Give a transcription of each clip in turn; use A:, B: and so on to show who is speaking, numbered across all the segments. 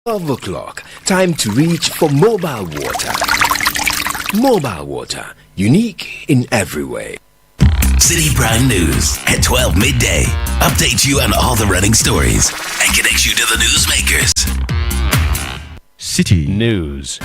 A: 12 o'clock. Time to reach for mobile water. Mobile water, unique in every way.
B: Citi Prime News at 12 midday. Update you on all the running stories and connect you to the newsmakers.
C: Citi News.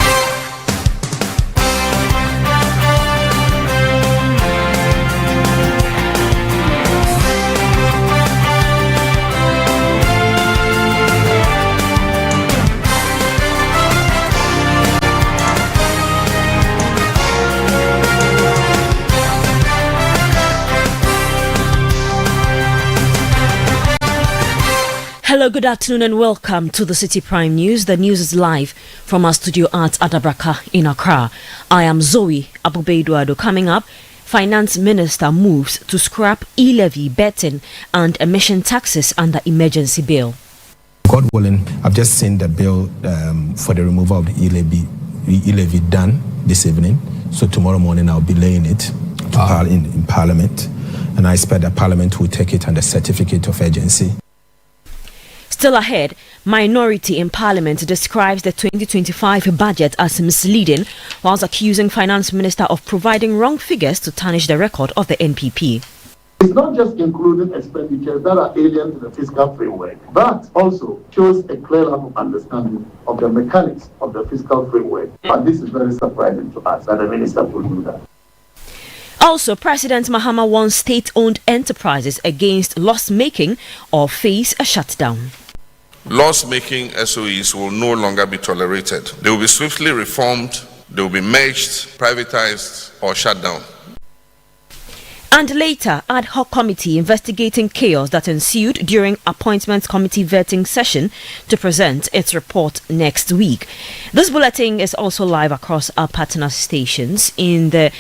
D: Hello, good afternoon and welcome to the Citi Prime News. The news is live from our studio at Adabraka in Accra. I am Zoe Abubeduado. Coming up, Finance Minister moves to scrap e-levy, betting and emission taxes under emergency bill.
E: God willing, I've just seen the bill for the removal of the e-levy done this evening. So tomorrow morning I'll be laying it in Parliament. And I expect that Parliament will take it under certificate of urgency.
D: Still ahead, minority in Parliament describes the 2025 budget as misleading, whilst accusing Finance Minister of providing wrong figures to tarnish the record of the NPP.
F: It's not just including expenditures that are alien to the fiscal framework, but also shows a clear lack of understanding of the mechanics of the fiscal framework. And this is very surprising to us that the minister will do that.
D: Also, President Mahama warns state-owned enterprises against loss-making or face a shutdown.
G: Loss-making SOEs will no longer be tolerated. They will be swiftly reformed, they will be merged, privatized, or shut down.
D: And later, ad hoc committee investigating chaos that ensued during appointments committee vetting session to present its report next week. This bulletin is also live across our partner stations in the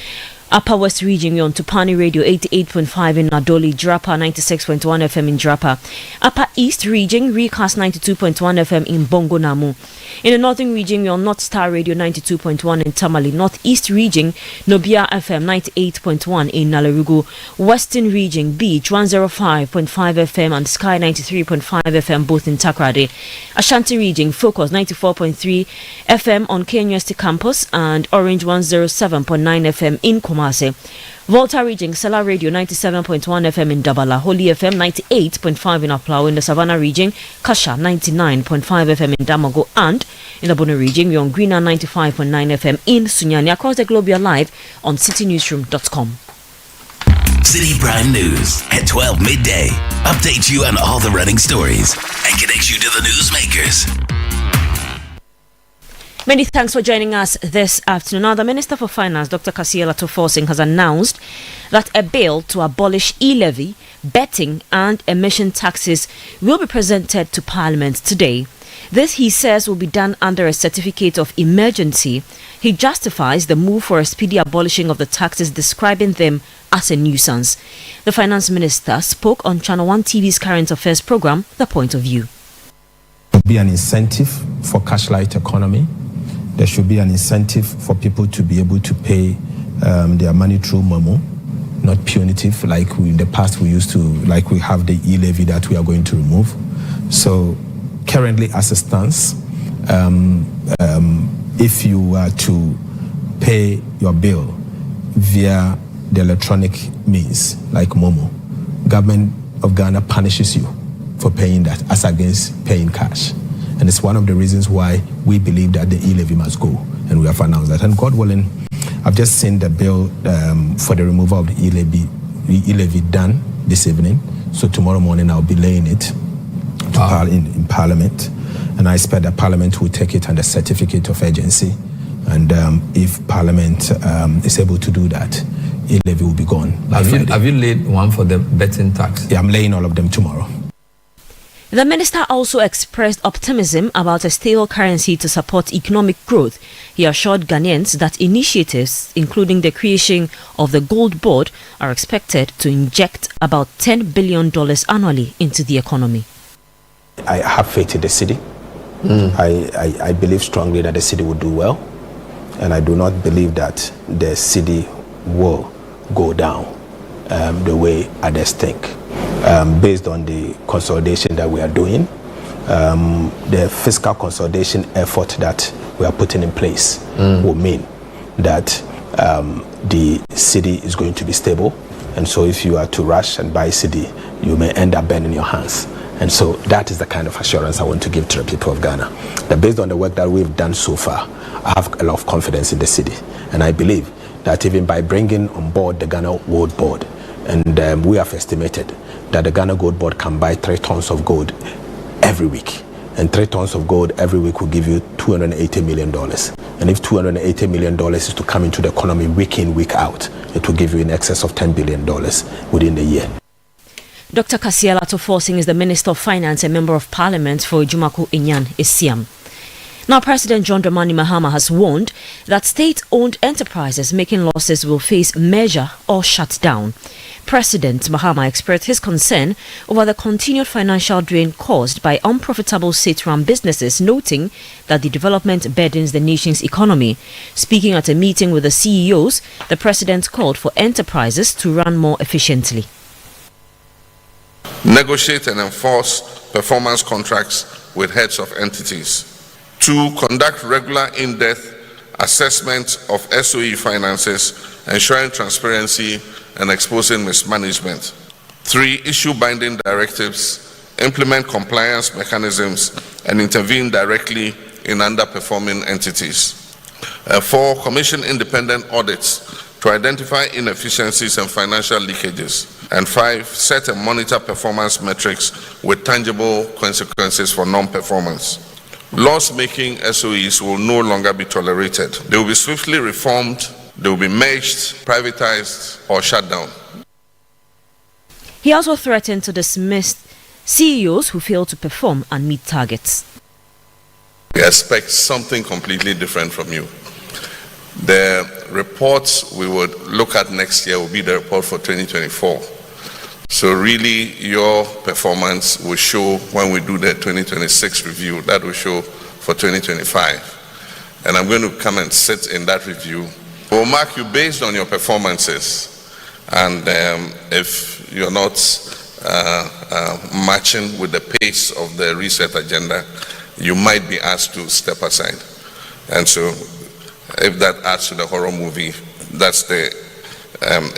D: Upper West Region. We're on Tupani Radio 88.5 in Nadoli, Drapa 96.1 FM in Drapa. Upper East Region, Recast 92.1 FM in Bongo Namu. In the Northern Region, we're on North Star Radio 92.1 in Tamale. Northeast Region, Nobia FM 98.1 in Nalarugu. Western Region, Beach 105.5 FM and Sky 93.5 FM both in Takrade. Ashanti Region, Focus 94.3 FM on KNUST campus and Orange 107.9 FM in Kumasi. Volta Region, Sela Radio 97.1 FM in Dabala, Holy FM 98.5 in Aplau. In the Savannah Region, Kasha 99.5 FM in Damago, and in the Bono Region, we're on Greener 95.9 FM in Sunyani. Across the globe, you're live on citinewsroom.com.
B: Citi Prime News at 12 midday. Update you on all the running stories and connect you to the newsmakers.
D: Many thanks for joining us this afternoon. Now, the Minister for Finance, Dr. Kasiela Tofosing, has announced that a bill to abolish e-levy, betting and emission taxes will be presented to Parliament today. This, he says, will be done under a certificate of emergency. He justifies the move for a speedy abolishing of the taxes, describing them as a nuisance. The Finance Minister spoke on Channel 1 TV's Current Affairs program, The Point of View.
E: There should be an incentive for cash-light economy. There should be an incentive for people to be able to pay their money through Momo, not punitive like in the past we used to, like we have the e-levy that we are going to remove. So currently as it stands, if you were to pay your bill via the electronic means like Momo, government of Ghana punishes you for paying that as against paying cash. And it's one of the reasons why we believe that the e-levy must go. And we have announced that. And God willing, I've just seen the bill for the removal of the e-levy done this evening. So tomorrow morning I'll be laying it in Parliament. And I expect that Parliament will take it under certificate of urgency. And if Parliament is able to do that, e-levy will be gone.
H: Have you laid one for the betting tax?
E: Yeah, I'm laying all of them tomorrow.
D: The minister also expressed optimism about a stable currency to support economic growth. He assured Ghanaians that initiatives, including the creation of the Gold Board, are expected to inject about $10 billion annually into the economy.
E: I have faith in the city. I believe strongly that the city will do well. And I do not believe that the city will go down the way others think. Based on the consolidation that we are doing, the fiscal consolidation effort that we are putting in place will mean that the cedi is going to be stable. And so if you are to rush and buy cedi, you may end up burning your hands. And so that is the kind of assurance I want to give to the people of Ghana. That based on the work that we've done so far, I have a lot of confidence in the cedi. And I believe that even by bringing on board the Ghana Gold Board, and we have estimated that the Ghana Gold Board can buy 3 tons of gold every week. And 3 tons of gold every week will give you $280 million. And if $280 million is to come into the economy week in, week out, it will give you in excess of $10 billion within the year.
D: Dr. Kasiela Toforsing is the Minister of Finance and Member of Parliament for Jumaku Inyan Isiam. Now, President John Dramani Mahama has warned that state-owned enterprises making losses will face merger or shut down. President Mahama expressed his concern over the continued financial drain caused by unprofitable state-run businesses, noting that the development burdens the nation's economy. Speaking at a meeting with the CEOs, the president called for enterprises to run more efficiently.
G: Negotiate and enforce performance contracts with heads of entities. 2. Conduct regular in-depth assessment of SOE finances, ensuring transparency and exposing mismanagement. 3. Issue binding directives, implement compliance mechanisms, and intervene directly in underperforming entities. 4. Commission independent audits to identify inefficiencies and financial leakages. And 5. Set and monitor performance metrics with tangible consequences for non-performance. Loss-making SOEs will no longer be tolerated. They will be swiftly reformed, they will be merged, privatized, or shut down.
D: He also threatened to dismiss CEOs who fail to perform and meet targets.
G: We expect something completely different from you. The reports we would look at next year will be the report for 2024. So really, your performance will show when we do the 2026 review. That will show for 2025. And I'm going to come and sit in that review. We'll mark you based on your performances. And if you're not matching with the pace of the reset agenda, you might be asked to step aside. And so if that adds to the horror movie, that's the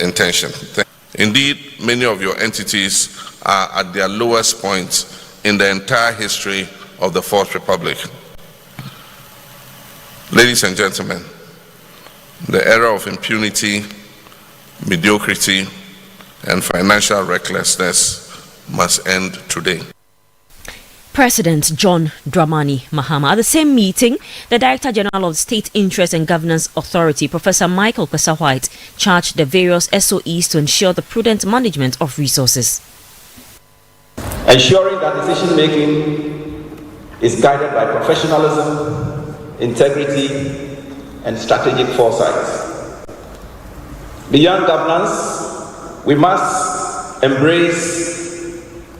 G: intention. Indeed, many of your entities are at their lowest point in the entire history of the Fourth Republic. Ladies and gentlemen, the era of impunity, mediocrity, and financial recklessness must end today.
D: President John Dramani Mahama. At the same meeting, the Director General of the State Interest and Governance Authority, Professor Michael Kwesa-White, charged the various SOEs to ensure the prudent management of resources.
C: Ensuring that decision-making is guided by professionalism, integrity, and strategic foresight. Beyond governance, we must embrace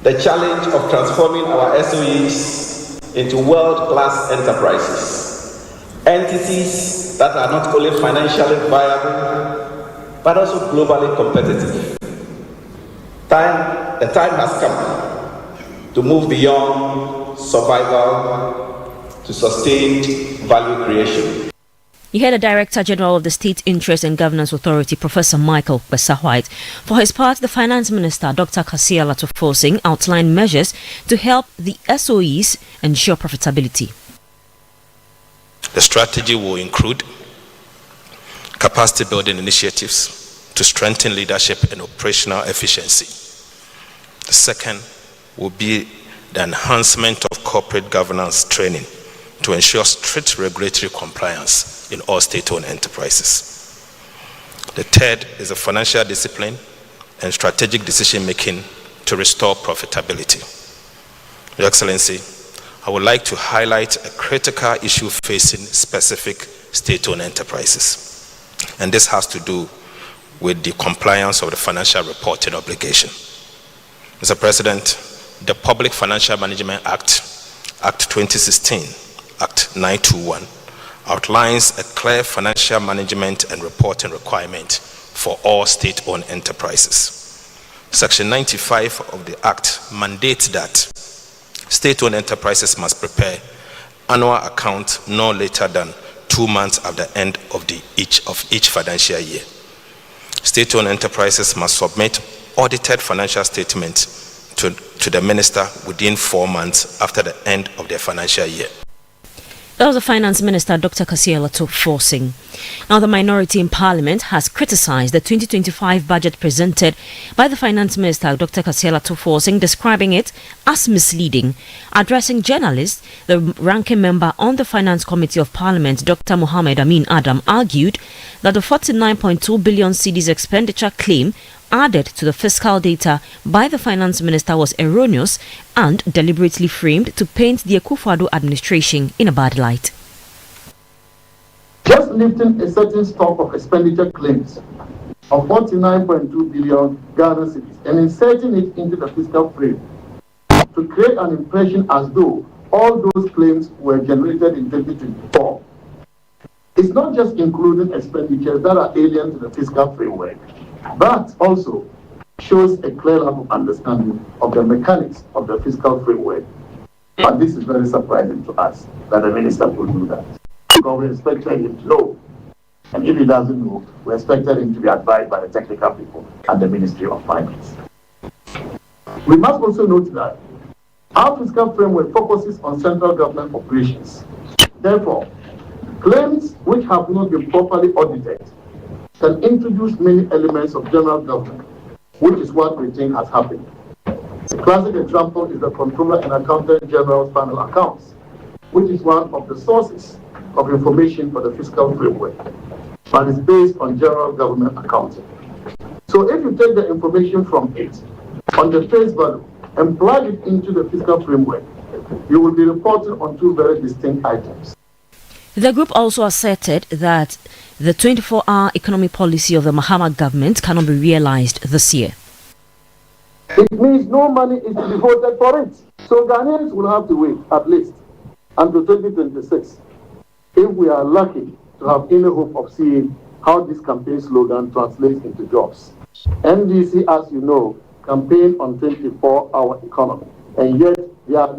C: the challenge of transforming our SOEs into world-class enterprises, entities that are not only financially viable, but also globally competitive. The time has come to move beyond survival to sustained value creation.
D: You heard the Director General of the State Interest and Governance Authority, Professor Michael Kwesa-White. For his part, the Finance Minister, Dr. Kasiela Toforsing, outlined measures to help the SOEs ensure profitability.
I: The strategy will include capacity building initiatives to strengthen leadership and operational efficiency. The second will be the enhancement of corporate governance training to ensure strict regulatory compliance in all state-owned enterprises. The third is a financial discipline and strategic decision-making to restore profitability. Your Excellency, I would like to highlight a critical issue facing specific state-owned enterprises. And this has to do with the compliance of the financial reporting obligation. Mr. President, the Public Financial Management Act, Act 2016, Act 921, outlines a clear financial management and reporting requirement for all state-owned enterprises. Section 95 of the Act mandates that State-owned enterprises must prepare annual account no later than 2 months after the end of each financial year. State-owned enterprises must submit audited financial statements to the minister within 4 months after the end of their financial year.
D: That was the Finance Minister, Dr. Kasiela Forcing. Now, the minority in Parliament has criticised the 2025 budget presented by the Finance Minister, Dr. Kasiela Forcing, describing it as misleading. Addressing journalists, the ranking member on the Finance Committee of Parliament, Dr. Mohammed Amin Adam, argued that the 49.2 billion cedis expenditure claim added to the fiscal data by the Finance Minister was erroneous and deliberately framed to paint the Akufo-Addo administration in a bad light.
F: Just lifting a certain stock of expenditure claims of 49.2 billion Ghana cedis and inserting it into the fiscal frame to create an impression as though all those claims were generated in 2024. It's not just including expenditures that are alien to the fiscal framework, but also shows a clear lack of understanding of the mechanics of the fiscal framework. And this is very surprising to us that the minister would do that. Because we expected him to know. And if he doesn't know, we expected him to be advised by the technical people at the Ministry of Finance. We must also note that our fiscal framework focuses on central government operations. Therefore, claims which have not been properly audited can introduce many elements of general government, which is what we think has happened. A classic example is the Comptroller and Accountant General's final accounts, which is one of the sources of information for the fiscal framework, but is based on general government accounting. So if you take the information from it on the face value and plug it into the fiscal framework, you will be reporting on two very distinct items.
D: The group also asserted that the 24-hour economy policy of the Mahama government cannot be realized this year.
F: It means no money is to be voted for it. So Ghanaians will have to wait at least until 2026 if we are lucky to have any hope of seeing how this campaign slogan translates into jobs. NDC, as you know, campaign on 24-hour economy, and yet they are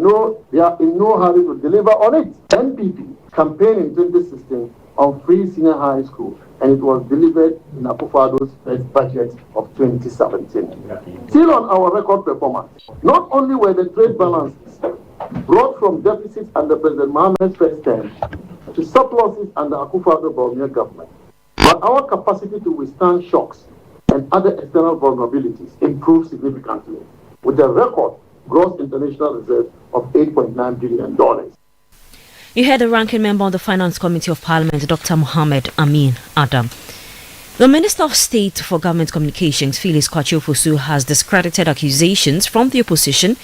F: in no hurry to deliver on it. NPP campaigned in 2016 on free senior high school, and it was delivered in Akufo-Addo's first budget of 2017. Still on our record performance, not only were the trade balances brought from deficits under President Mohammed's first term to surpluses under Akufo-Addo government, but our capacity to withstand shocks and other external vulnerabilities improved significantly, with a record gross international reserve of $8.9 billion.
D: You heard the ranking member on the Finance Committee of Parliament, Dr. Mohammed Amin Adam. The Minister of State for Government Communications, Phyllis Kwachio-Fosu, has discredited accusations from the opposition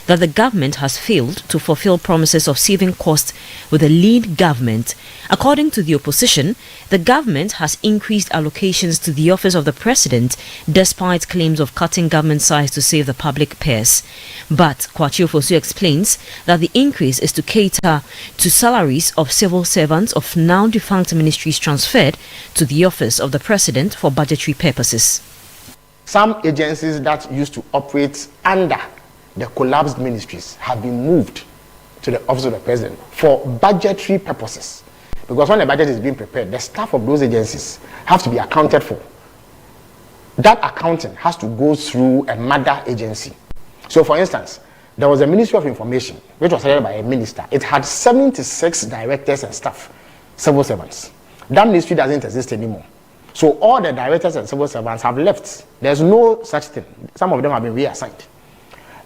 D: that the government has failed to fulfill promises of saving costs with a lean government. According to the opposition, the government has increased allocations to the Office of the President despite claims of cutting government size to save the public purse. But Kwachio-Fosu explains that the increase is to cater to salaries of civil servants of now defunct ministries transferred to the Office of the President for budgetary purposes.
J: Some agencies that used to operate under the collapsed ministries have been moved to the Office of the President for budgetary purposes. Because when the budget is being prepared, the staff of those agencies have to be accounted for. That accounting has to go through a mother agency. So for instance, there was a Ministry of Information, which was headed by a minister. It had 76 directors and staff, civil servants. That ministry doesn't exist anymore. So all the directors and civil servants have left. There's no such thing. Some of them have been reassigned.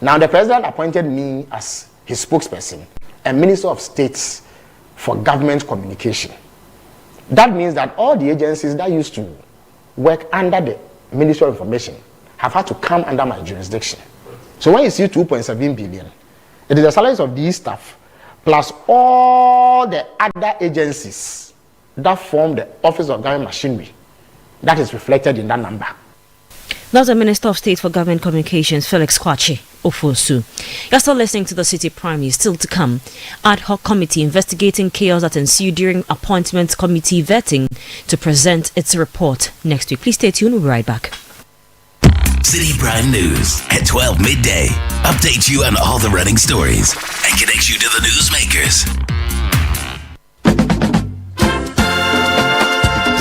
J: Now the president appointed me as his spokesperson and Minister of State for Government Communication. That means that all the agencies that used to work under the Ministry of Information have had to come under my jurisdiction. So when you see 2.7 billion, it is the salaries of these staff plus all the other agencies that form the Office of Government Machinery that is reflected in that number.
D: That's the Minister of State for Government Communications, Felix Kwachio-Fosu. You're still listening to the City Prime News. Still to come, ad hoc committee investigating chaos that ensued during appointment committee vetting to present its report next week. Please stay tuned. We'll be right back.
B: Citi Prime News at 12 midday. Update you on all the running stories and connect you to the newsmakers.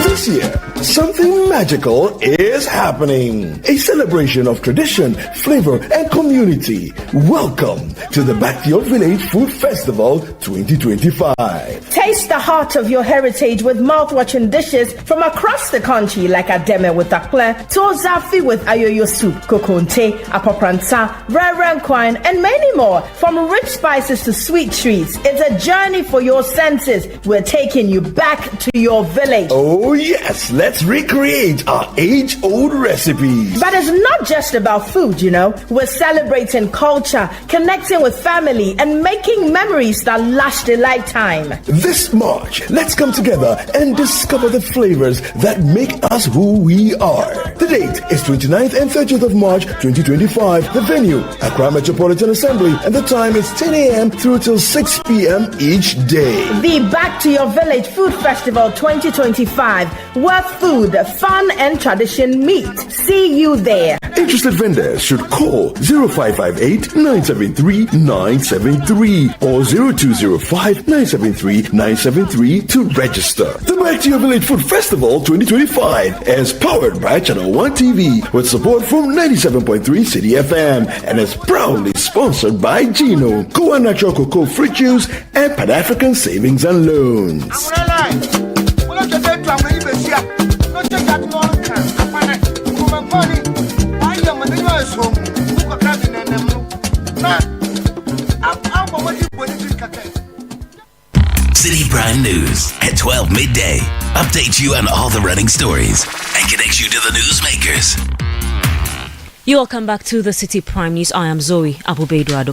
K: This year, something magical is happening. A celebration of tradition, flavor, and community. Welcome to the Back to Your Village Food Festival 2025.
L: Taste the heart of your heritage with mouth-watering dishes from across the country like Ademe with akple, Tozafi with ayoyo soup, kokonte, apapransa, rare quine, and many more. From rich spices to sweet treats, it's a journey for your senses. We're taking you back to your village.
K: Oh yes, let's recreate our age-old recipes.
L: But it's not just about food, you know. We're celebrating culture, connecting with family, and making memories that last a lifetime.
K: This March, let's come together and discover the flavors that make us who we are. The date is 29th and 30th of March 2025. The venue, Accra Metropolitan Assembly, and the time is 10 a.m. through till 6 p.m. each day.
L: The Back to Your Village Food Festival 2025, where food, fun, and tradition meet. See you there.
K: Interested vendors should call 0558-973-973 or 0205-973-973 to register. The Back to Your Village Food Festival 2025 is powered by Channel 1 TV with support from 97.3 Citi FM and is proudly sponsored by Gino, Goa Natural Cocoa Fruit Juice, and Pan-African Savings and Loans.
B: Citi Prime News at 12 midday. Update you on all the running stories and connect you to the newsmakers.
D: You all come back to the Citi Prime News. I am Zoe Abubeidu.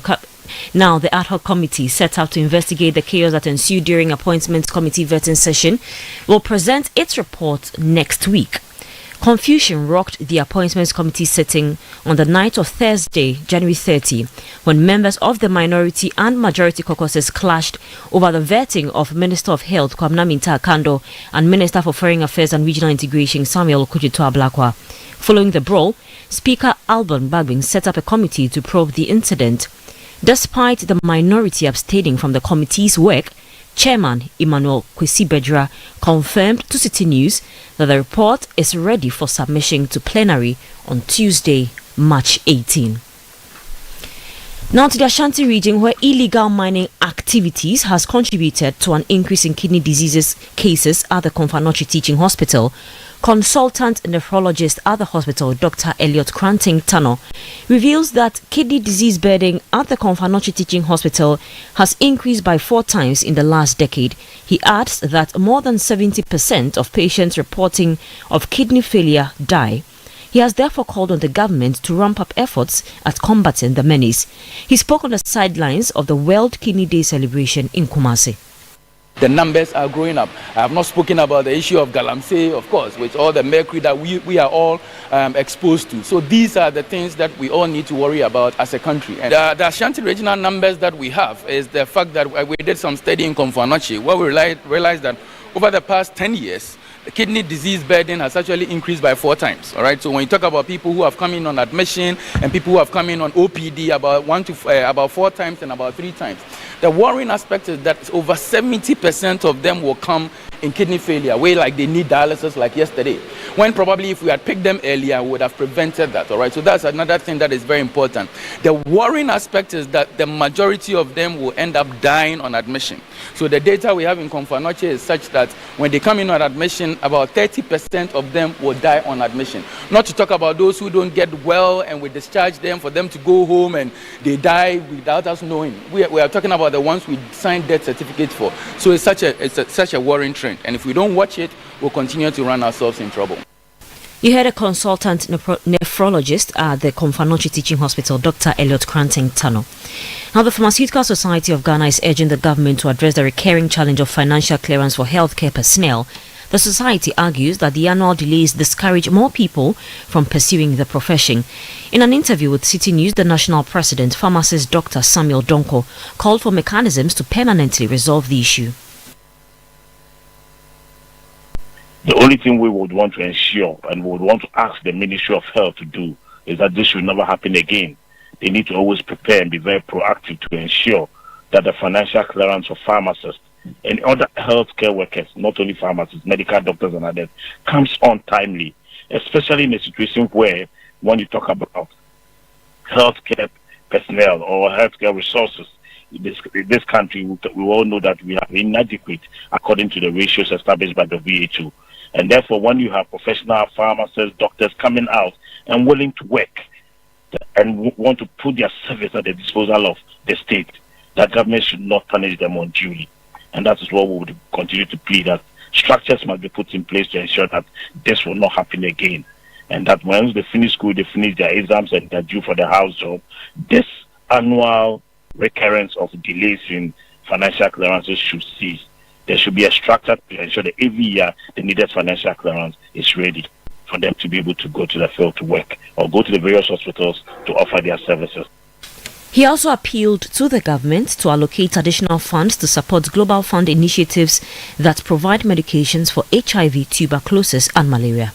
D: Now, the ad hoc committee set out to investigate the chaos that ensued during appointments committee vetting session will present its report next week. Confusion rocked the appointments committee sitting on the night of Thursday, January 30, when members of the minority and majority caucuses clashed over the vetting of Minister of Health Kwabena Minta Akando and Minister for Foreign Affairs and Regional Integration Samuel Okudzeto Ablakwa. Following the brawl, Speaker Alban Bagbin set up a committee to probe the incident. Despite the minority abstaining from the committee's work, Chairman Emmanuel Kwesi-Bedra confirmed to Citi News that the report is ready for submission to plenary on Tuesday, March 18. Now to the Ashanti region, where illegal mining activities has contributed to an increase in kidney diseases cases at the Komfanochi Teaching Hospital. Consultant nephrologist at the hospital, Dr. Elliot Cranting Tano, reveals that kidney disease burden at the Komfanochi Teaching Hospital has increased by 4 times in the last decade. He adds that more than 70% of patients reporting of kidney failure die. He has therefore called on the government to ramp up efforts at combating the menace. He spoke on the sidelines of the World Kidney Day celebration in Kumasi.
M: The numbers are growing up. I have not spoken about the issue of galamsey, of course, with all the mercury that we are all exposed to. So these are the things that we all need to worry about as a country. And the Ashanti regional numbers that we have is the fact that we did some study in Komfanochi where we realized that over the past 10 years, the kidney disease burden has actually increased by 4 times. All right. So when you talk about people who have come in on admission and people who have come in on OPD, about 4 times and about 3 times. The worrying aspect is that over 70% of them will come in kidney failure, where like they need dialysis like yesterday. When probably if we had picked them earlier, we would have prevented that. All right. So that's another thing that is very important. The worrying aspect is that the majority of them will end up dying on admission. So the data we have in Komfanochi is such that when they come in on admission, about 30% of them will die on admission. Not to talk about those who don't get well and we discharge them for them to go home and they die without us knowing. We are talking about the ones we signed death certificates for. So it's such a worrying trend. And if we don't watch it, we'll continue to run ourselves in trouble.
D: You heard a consultant nephrologist at the Komfanochi Teaching Hospital, Dr. Elliot Cranting Tano. Now, the Pharmaceutical Society of Ghana is urging the government to address the recurring challenge of financial clearance for healthcare personnel. The society argues that the annual delays discourage more people from pursuing the profession. In an interview with Citi News, the national president, pharmacist Dr. Samuel Donko, called for mechanisms to permanently resolve the issue.
N: The only thing we would want to ensure and we would want to ask the Ministry of Health to do is that this should never happen again. They need to always prepare and be very proactive to ensure that the financial clearance of pharmacists and other healthcare workers, not only pharmacists, medical doctors and others, comes on timely, especially in a situation where, when you talk about healthcare personnel or healthcare resources, in this country, we all know that we are inadequate according to the ratios established by the WHO. And therefore, when you have professional pharmacists, doctors coming out and willing to work and want to put their service at the disposal of the state, that government should not punish them unduly. And that is what we would continue to plead, that structures must be put in place to ensure that this will not happen again. And that once they finish school, they finish their exams and they're due for the house job, this annual recurrence of delays in financial clearances should cease. There should be a structure to ensure that every year the needed financial clearance is ready for them to be able to go to the field to work or go to the various hospitals to offer their services.
D: He also appealed to the government to allocate additional funds to support Global Fund initiatives that provide medications for HIV, tuberculosis and malaria.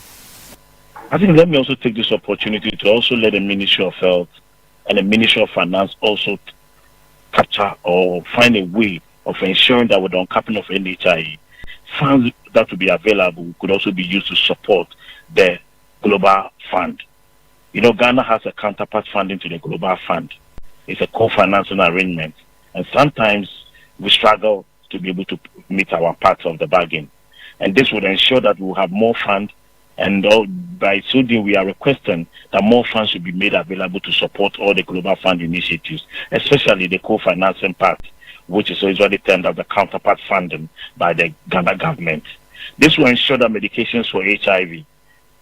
N: I think let me also take this opportunity to also let the Ministry of Health and the Ministry of Finance also capture or find a way of ensuring that with the uncapping of NHI, funds that will be available could also be used to support the Global Fund. You know, Ghana has a counterpart funding to the Global Fund. It's a co-financing arrangement. And sometimes we struggle to be able to meet our parts of the bargain. And this would ensure that we'll have more funds. And by so doing, we are requesting that more funds should be made available to support all the Global Fund initiatives, especially the co-financing part, which is usually termed as the counterpart funding by the Ghana government. This will ensure that medications for HIV,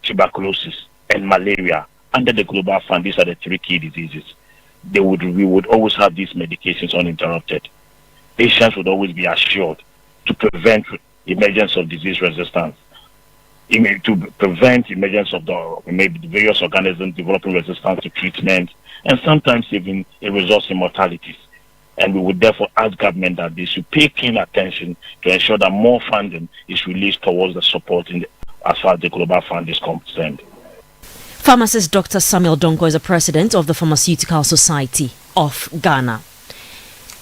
N: tuberculosis, and malaria under the Global Fund, these are the three key diseases, we would always have these medications uninterrupted. Patients would always be assured to prevent emergence of disease resistance, to prevent emergence of the various organisms developing resistance to treatment, and sometimes even a result in mortalities. And we would therefore ask government that they should pay keen attention to ensure that more funding is released towards the support as far as the Global Fund is concerned.
D: Pharmacist Dr. Samuel Donko is the president of the Pharmaceutical Society of Ghana.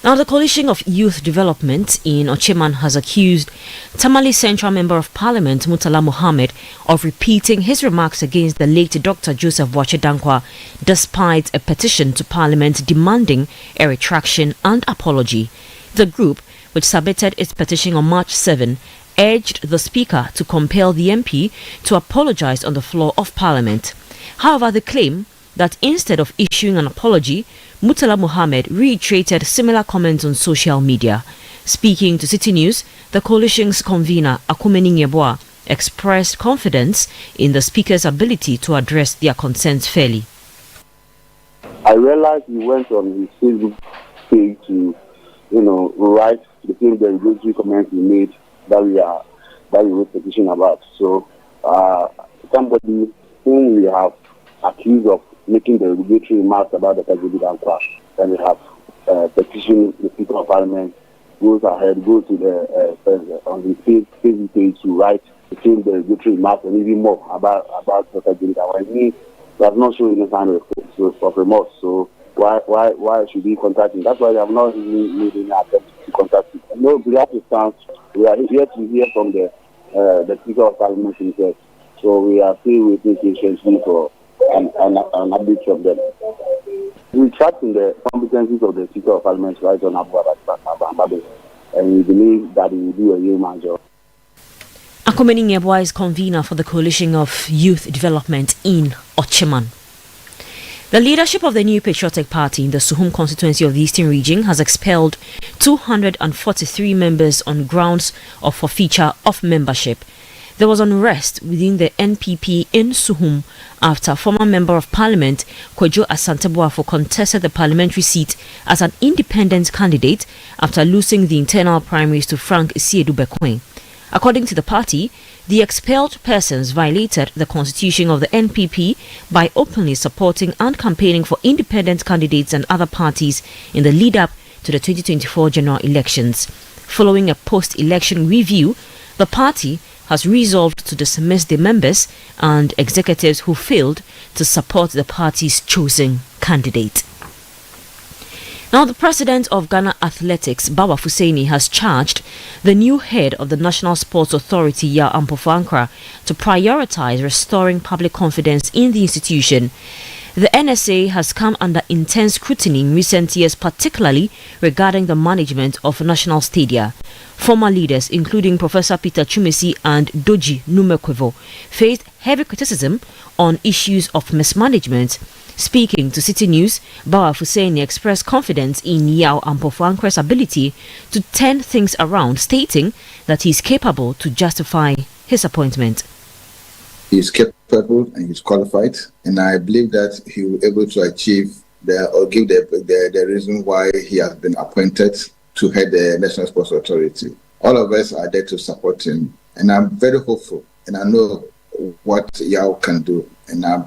D: Now, the Coalition of Youth Development in Ocheman has accused Tamale Central Member of Parliament Murtala Mohammed of repeating his remarks against the late Dr. Joseph Boakye Dankwa, despite a petition to Parliament demanding a retraction and apology. The group, which submitted its petition on March 7, urged the Speaker to compel the MP to apologize on the floor of Parliament. However, they claim that instead of issuing an apology, Murtala Mohammed reiterated similar comments on social media. Speaking to Citi News, the coalition's convener, Akumeni Nyeboa, expressed confidence in the Speaker's ability to address their concerns fairly.
O: I realized he went on his Facebook page to, write the same derogatory comments he made that we were petitioning about. So, somebody whom we have accused of making the derogatory remarks about the President crash, and we have petitioned the Speaker of Parliament, goes to the on the Facebook page to write the same derogatory remarks and even more about the President. When he does not show any sign of remorse, so why should we contact him? That's why we have not really made any attempt to contact him. No, we have to stand. We are here to hear from the Speaker of Parliament himself. So we are still waiting patiently for an update from them. We trust in the competencies of the Speaker of Parliament right on Abu, and we believe that he will do a human job.
D: Akumeni Nyeboa is convener for the Coalition of Youth Development in Ocheman. The leadership of the New Patriotic Party in the Suhum constituency of the Eastern Region has expelled 243 members on grounds of forfeiture of membership. There was unrest within the NPP in Suhum after former Member of Parliament Kwadwo Asante-Boafo contested the parliamentary seat as an independent candidate after losing the internal primaries to Frank Isiedu-Bekwin. According to the party, the expelled persons violated the constitution of the NPP by openly supporting and campaigning for independent candidates and other parties in the lead-up to the 2024 general elections. Following a post-election review, the party has resolved to dismiss the members and executives who failed to support the party's chosen candidate. Now, the president of Ghana Athletics, Bawa Fuseini, has charged the new head of the National Sports Authority, Yao Ampofo-Ankra, to prioritize restoring public confidence in the institution. The NSA has come under intense scrutiny in recent years, particularly regarding the management of national stadia. Former leaders, including Professor Peter Chumesi and Doji Numekwevo, faced heavy criticism on issues of mismanagement. Speaking to Citi News, Bawa Fuseini expressed confidence in Yao Ampofo-Ankra's ability to turn things around, stating that he is capable to justify his appointment.
P: He is capable and he's qualified, and I believe that he will be able to achieve give the reason why he has been appointed to head the National Sports Authority. All of us are there to support him, and I'm very hopeful, and I know what Yao can do, and I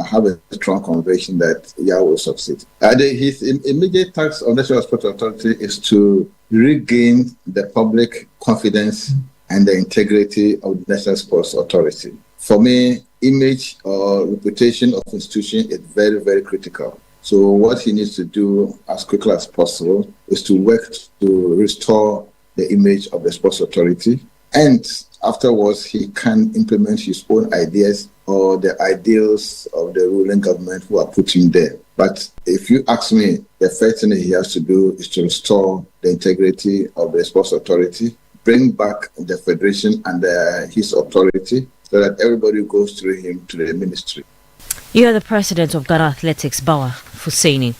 P: have a strong conviction that Yao will succeed. His immediate task on the National Sports Authority is to regain the public confidence and the integrity of the National Sports Authority. For me, image or reputation of institution is very, very critical. So what he needs to do as quickly as possible is to work to restore the image of the Sports Authority, and afterwards he can implement his own ideas or the ideals of the ruling government who are put him there. But if you ask me, the first thing he has to do is to restore the integrity of the Sports Authority, bring back the federation under his authority so that everybody goes through him to the ministry.
D: You are the president of Ghana Athletics, Bawa Fuseini.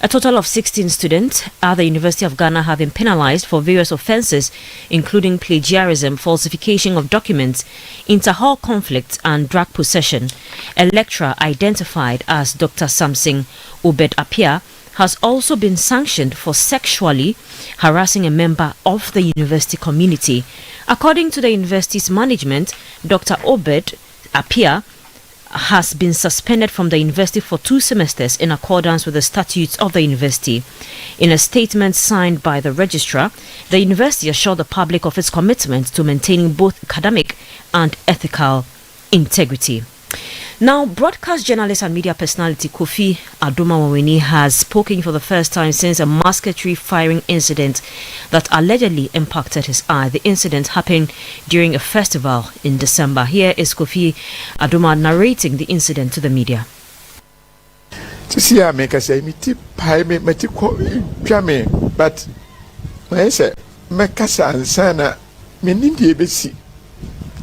D: A total of 16 students at the University of Ghana have been penalized for various offences, including plagiarism, falsification of documents, inter-hall conflicts and drug possession. A lecturer identified as Dr. Samson Obed Apia has also been sanctioned for sexually harassing a member of the university community. According to the university's management, Dr. Obed Apia has been suspended from the university for 2 semesters in accordance with the statutes of the university. In a statement signed by the registrar, the university assured the public of its commitment to maintaining both academic and ethical integrity. Now, broadcast journalist and media personality Kofi Adoma-Waweni has spoken for the first time since a musketry firing incident that allegedly impacted his eye. The incident happened during a festival in December. Here is Kofi Adoma narrating the incident to the media.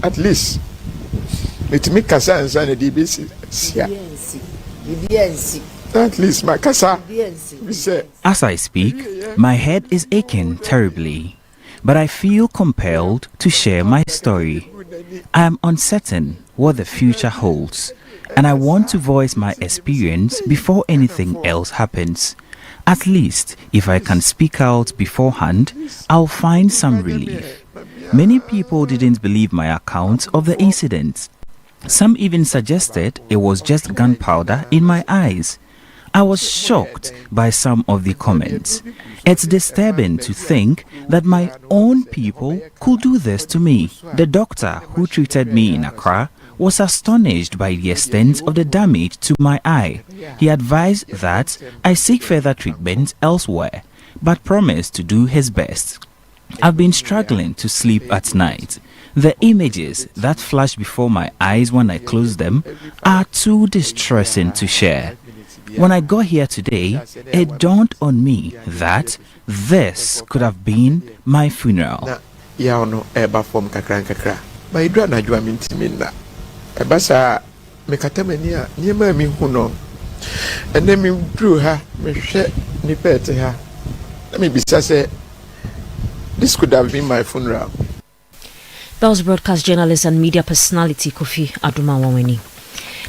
Q: At least at least my kasa.
R: As I speak, my head is aching terribly, but I feel compelled to share my story. I am uncertain what the future holds, and I want to voice my experience before anything else happens. At least, if I can speak out beforehand, I'll find some relief. Many people didn't believe my account of the incident. Some even suggested it was just gunpowder in my eyes. I was shocked by some of the comments. It's disturbing to think that my own people could do this to me. The doctor who treated me in Accra was astonished by the extent of the damage to my eye. He advised that I seek further treatment elsewhere, but promised to do his best. I've been struggling to sleep at night. The images that flash before my eyes when I close them are too distressing to share. When I got here today, it dawned on me that this could have been my funeral.
Q: This could have been my funeral.
D: That was broadcast journalist and media personality Kofi Adoma-Waweni.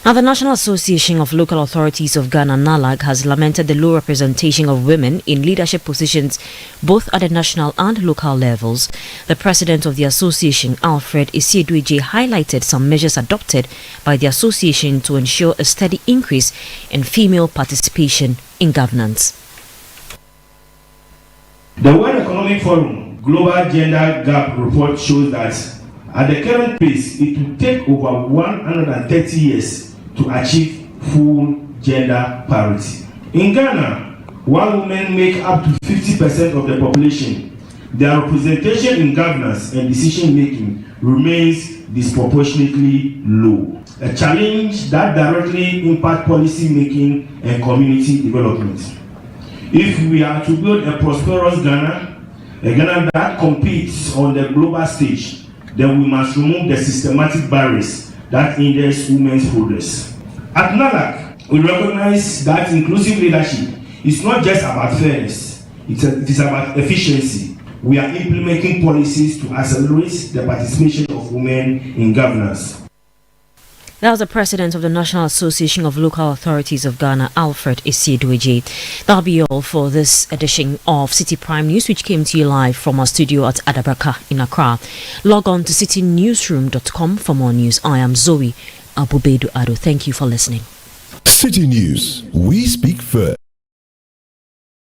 D: Now, the National Association of Local Authorities of Ghana, NALAG, has lamented the low representation of women in leadership positions both at the national and local levels. The president of the association, Alfred Isieduije, highlighted some measures adopted by the association to ensure a steady increase in female participation in governance.
S: The World Economic Forum Global Gender Gap Report shows that At the current pace, it will take over 130 years to achieve full gender parity. In Ghana, while women make up to 50% of the population, their representation in governance and decision-making remains disproportionately low, a challenge that directly impacts policy making and community development. If we are to build a prosperous Ghana, a Ghana that competes on the global stage, then we must remove the systematic barriers that hinder women's progress. At NALAC, we recognize that inclusive leadership is not just about fairness, it is about efficiency. We are implementing policies to accelerate the participation of women in governance.
D: That was the president of the National Association of Local Authorities of Ghana, Alfred Esiedweji. That'll be all for this edition of Citi Prime News, which came to you live from our studio at Adabraka in Accra. Log on to citinewsroom.com for more news. I am Zoe Abubedu Ado. Thank you for listening.
T: Citi News, we speak first.